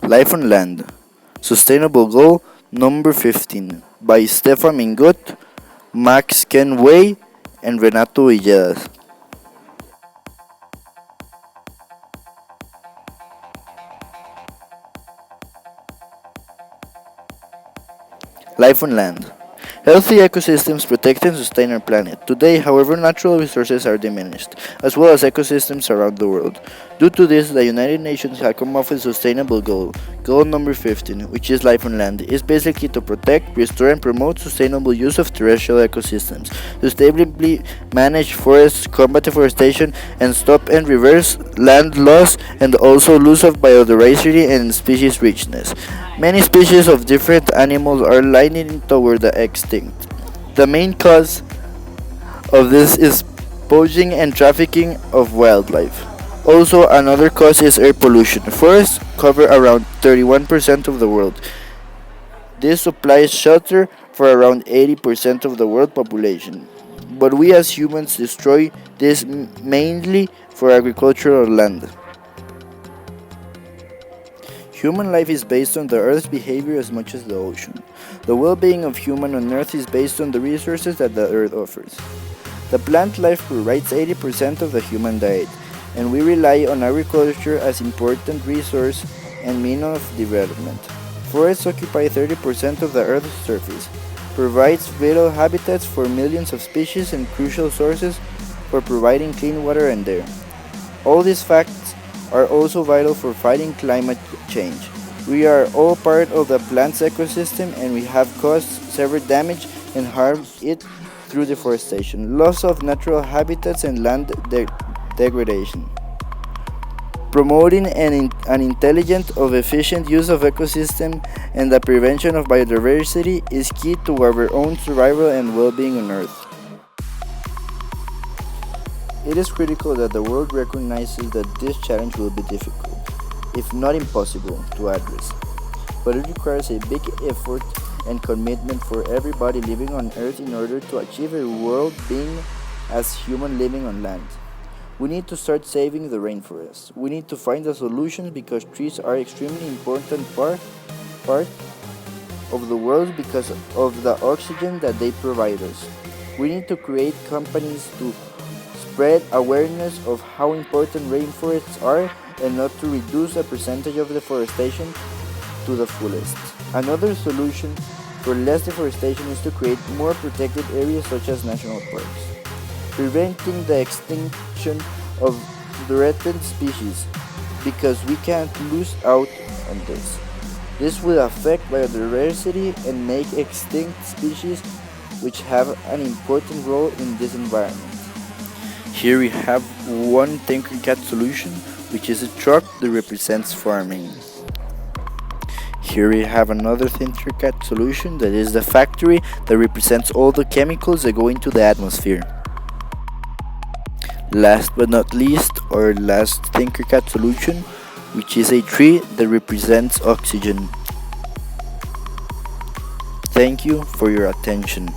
Life on Land, Sustainable Goal number 15 by Stefan Mingot, Max Kenway, and Renato Villedas. Life on Land. Healthy ecosystems protect and sustain our planet. Today, however, natural resources are diminished, as well as ecosystems around the world. Due to this, the United Nations has come up with a sustainable goal number 15, which is Life on Land. Is basically to protect, restore, and promote sustainable use of terrestrial ecosystems, sustainably manage forests, combat deforestation, and stop and reverse land loss and also loss of biodiversity and species richness. Many species of different animals are lining toward the extinct. The main cause of this is poaching and trafficking of wildlife. Also, another cause is air pollution. Forests cover around 31% of the world. This supplies shelter for around 80% of the world population. But we as humans destroy this mainly for agricultural land. Human life is based on the Earth's behavior as much as the ocean. The well-being of human on Earth is based on the resources that the Earth offers. The plant life provides 80% of the human diet, and we rely on agriculture as important resource and means of development. Forests occupy 30% of the Earth's surface, provides vital habitats for millions of species and crucial sources for providing clean water and air. All these facts are also vital for fighting climate change. We are all part of the plant's ecosystem and we have caused severe damage and harmed it through deforestation, loss of natural habitats and land degradation. Promoting an intelligent of efficient use of ecosystem and the prevention of biodiversity is key to our own survival and well-being on Earth. It is critical that the world recognizes that this challenge will be difficult, if not impossible, to address. But it requires a big effort and commitment for everybody living on Earth in order to achieve a world being as human living on land. We need to start saving the rainforests. We need to find a solution because trees are extremely important part of the world because of the oxygen that they provide us. We need to create companies to spread awareness of how important rainforests are and not to reduce the percentage of deforestation to the fullest. Another solution for less deforestation is to create more protected areas such as national parks, preventing the extinction of threatened species because we can't lose out on this. This will affect biodiversity and make extinct species which have an important role in this environment. Here we have one Tinkercad solution, which is a truck that represents farming. Here we have another Tinkercad solution that is the factory that represents all the chemicals that go into the atmosphere. Last but not least, our last Tinkercad solution, which is a tree that represents oxygen. Thank you for your attention.